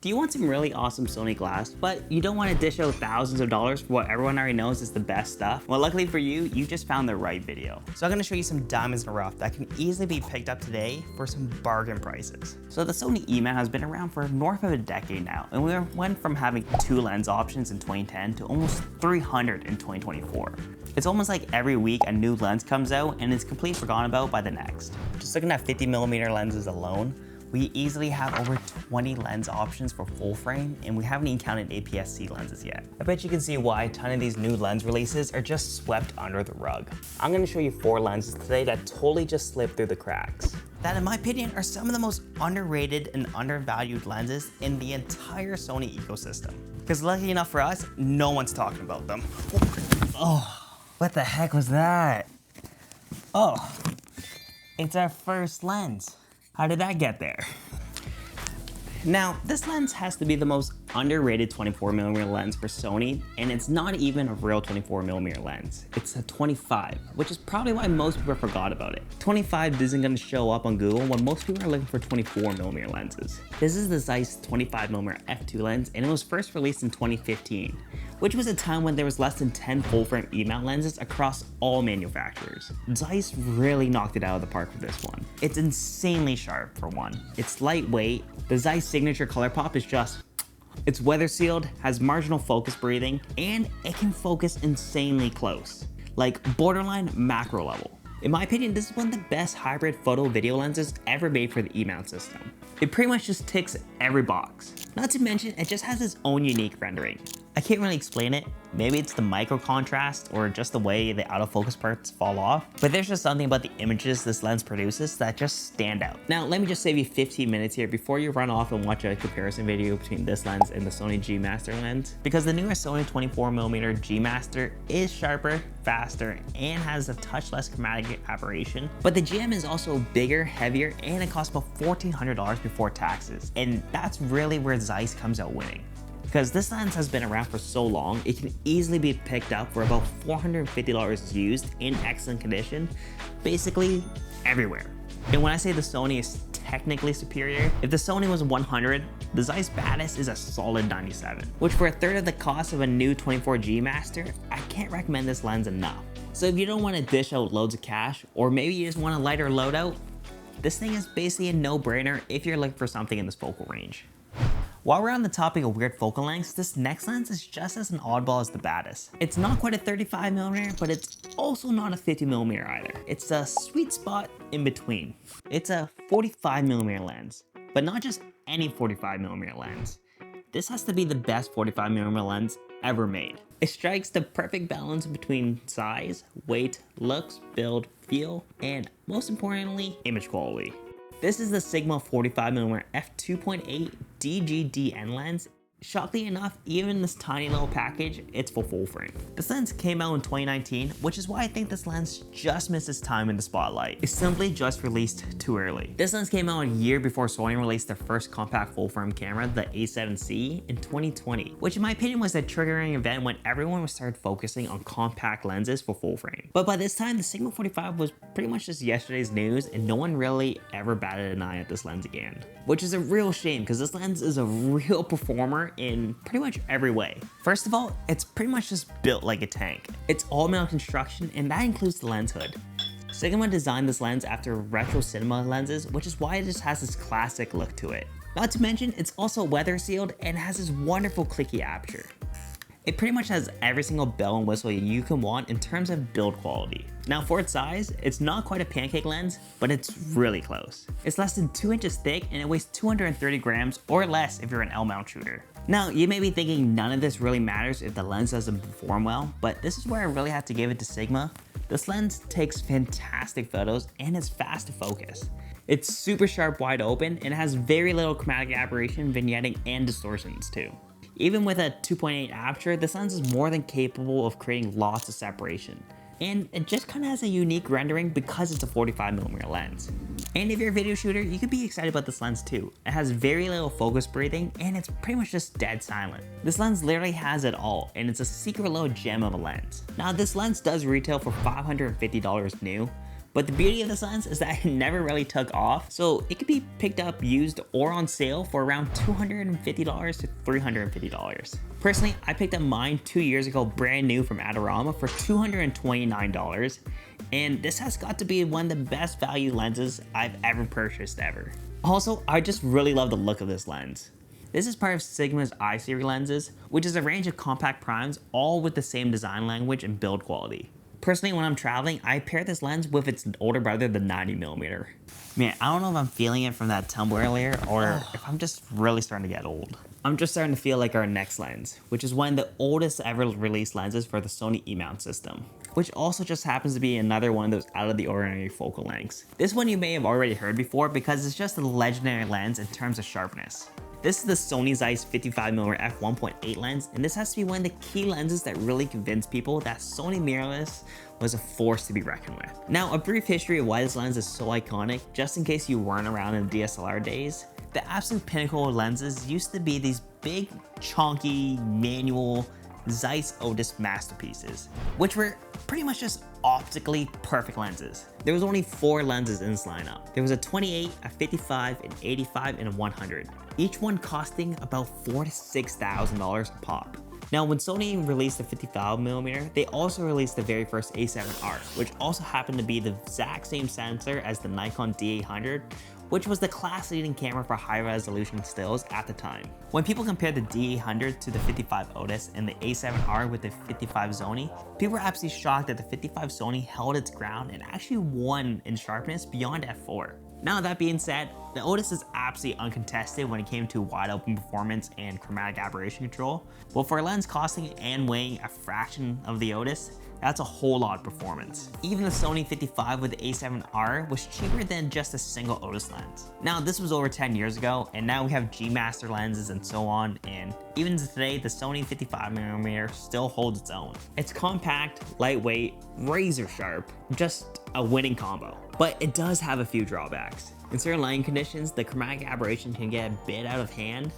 Do you want some really awesome Sony glass, but you don't want to dish out thousands of dollars for what everyone already knows is the best stuff? Well, luckily for you, you just found the right video. So I'm going to show you some diamonds in the rough that can easily be picked up today for some bargain prices. So the Sony emount has been around for north of a decade now, and we went from having 2 lens options in 2010 to almost 300 in 2024. It's almost like every week a new lens comes out and it's completely forgotten about by the next. Just looking at 50mm lenses alone, we easily have over 20 lens options for full frame, and we haven't even counted APS-C lenses yet. I bet you can see why a ton of these new lens releases are just swept under the rug. I'm gonna show you 4 lenses today that totally just slipped through the cracks. That, in my opinion, are some of the most underrated and undervalued lenses in the entire Sony ecosystem. Because lucky enough for us, no one's talking about them. Oh, what the heck was that? Oh, it's our first lens. How did that get there? Now, this lens has to be the most underrated 24mm lens for Sony, and it's not even a real 24mm lens. It's a 25, which is probably why most people forgot about it. 25 isn't going to show up on Google when most people are looking for 24mm lenses. This is the Zeiss 25mm f2 lens, and it was first released in 2015, which was a time when there was less than 10 full-frame emount lenses across all manufacturers. Zeiss really knocked it out of the park with this one. It's insanely sharp for one. It's lightweight. The Zeiss signature color pop is just, it's weather sealed, has marginal focus breathing, and it can focus insanely close, like borderline macro level. In my opinion, this is one of the best hybrid photo video lenses ever made for the emount system. It pretty much just ticks every box. Not to mention, it just has its own unique rendering. I can't really explain it. Maybe it's the micro contrast or just the way the autofocus parts fall off, but there's just something about the images this lens produces that just stand out. Now, let me just save you 15 minutes here before you run off and watch a comparison video between this lens and the Sony G Master lens, because the newer Sony 24mm G Master is sharper, faster, and has a touch less chromatic aberration, but the GM is also bigger, heavier, and it costs about $1,400 before taxes, and that's really where Zeiss comes out winning. Because this lens has been around for so long, it can easily be picked up for about $450 used in excellent condition, basically everywhere. And when I say the Sony is technically superior, if the Sony was 100, the Zeiss Baddest is a solid 97, which for a third of the cost of a new 24G Master, I can't recommend this lens enough. So if you don't want to dish out loads of cash, or maybe you just want a lighter loadout, this thing is basically a no-brainer if you're looking for something in this focal range. While we're on the topic of weird focal lengths, this next lens is just as an oddball as the Baddest. It's not quite a 35mm, but it's also not a 50mm either. It's a sweet spot in between. It's a 45mm lens, but not just any 45mm lens. This has to be the best 45mm lens ever made. It strikes the perfect balance between size, weight, looks, build, feel, and most importantly, image quality. This is the Sigma 45mm f2.8 DGDN lens. Shockingly enough, even in this tiny little package, it's for full frame. This lens came out in 2019, which is why I think this lens just missed its time in the spotlight. It simply just released too early. This lens came out a year before Sony released their first compact full frame camera, the A7C, in 2020, which in my opinion was a triggering event when everyone started focusing on compact lenses for full frame. But by this time, the Sigma 45 was pretty much just yesterday's news, and no one really ever batted an eye at this lens again. Which is a real shame, because this lens is a real performer in pretty much every way. First of all, it's pretty much just built like a tank. It's all metal construction, and that includes the lens hood. Sigma designed this lens after retro cinema lenses, which is why it just has this classic look to it. Not to mention, it's also weather sealed and has this wonderful clicky aperture. It pretty much has every single bell and whistle you can want in terms of build quality. Now for its size, it's not quite a pancake lens, but it's really close. It's less than 2 inches thick and it weighs 230 grams or less if you're an L-mount shooter. Now you may be thinking none of this really matters if the lens doesn't perform well, but this is where I really have to give it to Sigma. This lens takes fantastic photos and is fast to focus. It's super sharp wide open and has very little chromatic aberration, vignetting, and distortions too. Even with a 2.8 aperture, this lens is more than capable of creating lots of separation. And it just kind of has a unique rendering because it's a 45mm lens. And if you're a video shooter, you could be excited about this lens too. It has very little focus breathing and it's pretty much just dead silent. This lens literally has it all, and it's a secret little gem of a lens. Now this lens does retail for $550 new, But the beauty of this lens is that it never really took off, so it could be picked up used or on sale for around $250 to $350. Personally, I picked up mine 2 years ago brand new from Adorama for $229, and this has got to be one of the best value lenses I've ever purchased ever. Also, I just really love the look of this lens. This is part of Sigma's I-Series lenses, which is a range of compact primes all with the same design language and build quality. Personally, when I'm traveling, I pair this lens with its older brother, the 90mm. Man, I don't know if I'm feeling it from that tumble earlier or if I'm just really starting to get old. I'm just starting to feel like our next lens, which is one of the oldest ever released lenses for the Sony emount system, which also just happens to be another one of those out of the ordinary focal lengths. This one you may have already heard before because it's just a legendary lens in terms of sharpness. This is the Sony Zeiss 55mm f1.8 lens, and this has to be one of the key lenses that really convinced people that Sony mirrorless was a force to be reckoned with. Now, a brief history of why this lens is so iconic, just in case you weren't around in the DSLR days. The absolute pinnacle of lenses used to be these big, chunky, manual Zeiss Otis masterpieces, which were pretty much just optically perfect lenses. There was only 4 lenses in this lineup. There was a 28, a 55, an 85, and a 100. Each one costing about $4,000 to $6,000 a pop. Now, when Sony released the 55mm, they also released the very first A7R, which also happened to be the exact same sensor as the Nikon D800, which was the class-leading camera for high-resolution stills at the time. When people compared the D800 to the 55 Otis and the A7R with the 55 Sony, people were absolutely shocked that the 55 Sony held its ground and actually won in sharpness beyond f4. Now, that being said, the Otis is absolutely uncontested when it came to wide open performance and chromatic aberration control, but for a lens costing and weighing a fraction of the Otis, that's a whole lot of performance. Even the Sony 55 with the A7R was cheaper than just a single Otis lens. Now, this was over 10 years ago, and now we have G Master lenses and so on, and even today, the Sony 55mm still holds its own. It's compact, lightweight, razor sharp, just a winning combo. But it does have a few drawbacks. In certain lighting conditions, the chromatic aberration can get a bit out of hand,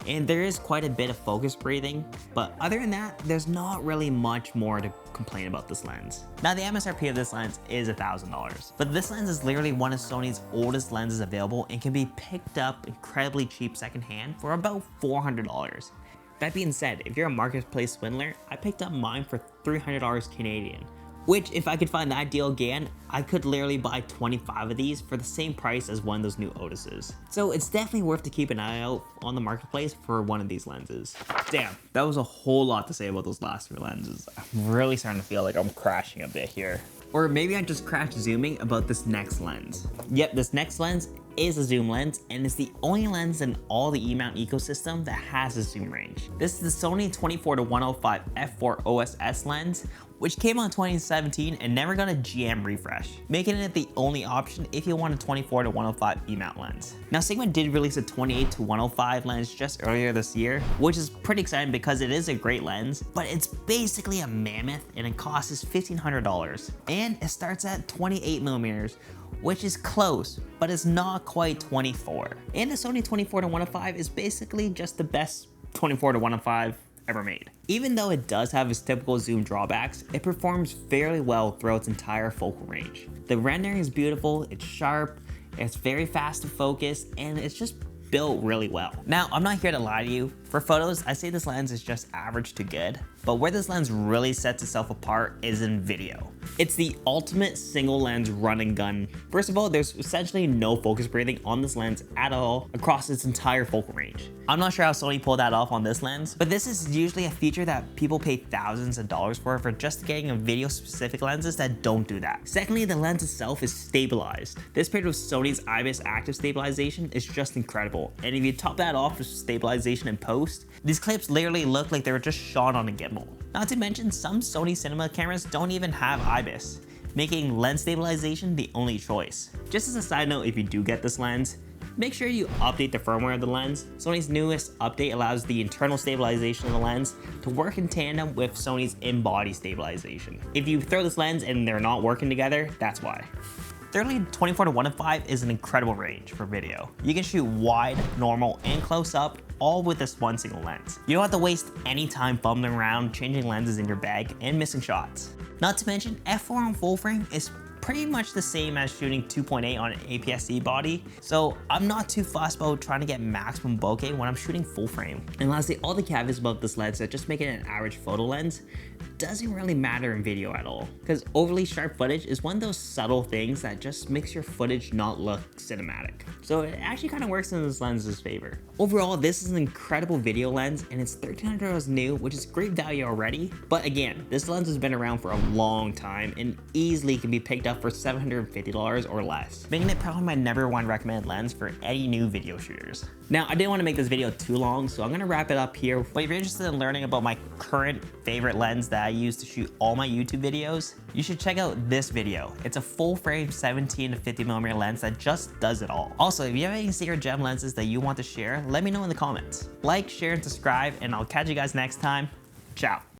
and there is quite a bit of focus breathing, but other than that, there's not really much more to complain about this lens. Now, the MSRP of this lens is $1,000, but this lens is literally one of Sony's oldest lenses available and can be picked up incredibly cheap secondhand for about $400. That being said, if you're a marketplace swindler, I picked up mine for $300 Canadian, which if I could find that deal again, I could literally buy 25 of these for the same price as one of those new Otises. So it's definitely worth to keep an eye out on the marketplace for one of these lenses. Damn, that was a whole lot to say about those last 3 lenses. I'm really starting to feel like I'm crashing a bit here. Or maybe I just crashed zooming about this next lens. Yep, this next lens is a zoom lens, and it's the only lens in all the emount ecosystem that has a zoom range. This is the Sony 24-105 f4 OSS lens, which came out in 2017 and never got a GM refresh, making it the only option if you want a 24-105 emount lens. Now, Sigma did release a 28-105 lens just earlier this year, which is pretty exciting because it is a great lens, but it's basically a mammoth and it costs $1,500. And it starts at 28mm, which is close, but it's not quite 24. And the Sony 24-105 is basically just the best 24-105 ever made. Even though it does have its typical zoom drawbacks, it performs fairly well throughout its entire focal range. The rendering is beautiful, it's sharp, it's very fast to focus, and it's just built really well. Now, I'm not here to lie to you. For photos, I say this lens is just average to good, but where this lens really sets itself apart is in video. It's the ultimate single lens run and gun. First of all, there's essentially no focus breathing on this lens at all across its entire focal range. I'm not sure how Sony pulled that off on this lens, but this is usually a feature that people pay thousands of dollars for just getting a video specific lenses that don't do that. Secondly, the lens itself is stabilized. This paired with Sony's IBIS active stabilization is just incredible. And if you top that off with stabilization in post, these clips literally look like they were just shot on a gimbal. Not to mention, some Sony cinema cameras don't even have IBIS, making lens stabilization the only choice. Just as a side note, if you do get this lens, make sure you update the firmware of the lens. Sony's newest update allows the internal stabilization of the lens to work in tandem with Sony's in-body stabilization. If you throw this lens and they're not working together, that's why. Thirdly, 24-105 is an incredible range for video. You can shoot wide, normal, and close up, all with this one single lens. You don't have to waste any time fumbling around, changing lenses in your bag, and missing shots. Not to mention, f4 on full frame is pretty much the same as shooting 2.8 on an APS-C body, so I'm not too fussed about trying to get maximum bokeh when I'm shooting full frame. And lastly, all the caveats about this lens that just make it an average photo lens doesn't really matter in video at all, because overly sharp footage is one of those subtle things that just makes your footage not look cinematic. So it actually kind of works in this lens's favor. Overall, this is an incredible video lens and it's $1,300 new, which is great value already. But again, this lens has been around for a long time and easily can be picked up for $750 or less, making it probably my #1 recommended lens for any new video shooters. Now, I didn't want to make this video too long, so I'm gonna wrap it up here. But if you're interested in learning about my current favorite lens that I use to shoot all my YouTube videos, you should check out this video. It's a full frame 17 to 50mm lens that just does it all. Also, if you have any secret gem lenses that you want to share, let me know in the comments. Like, share, and subscribe, and I'll catch you guys next time. Ciao.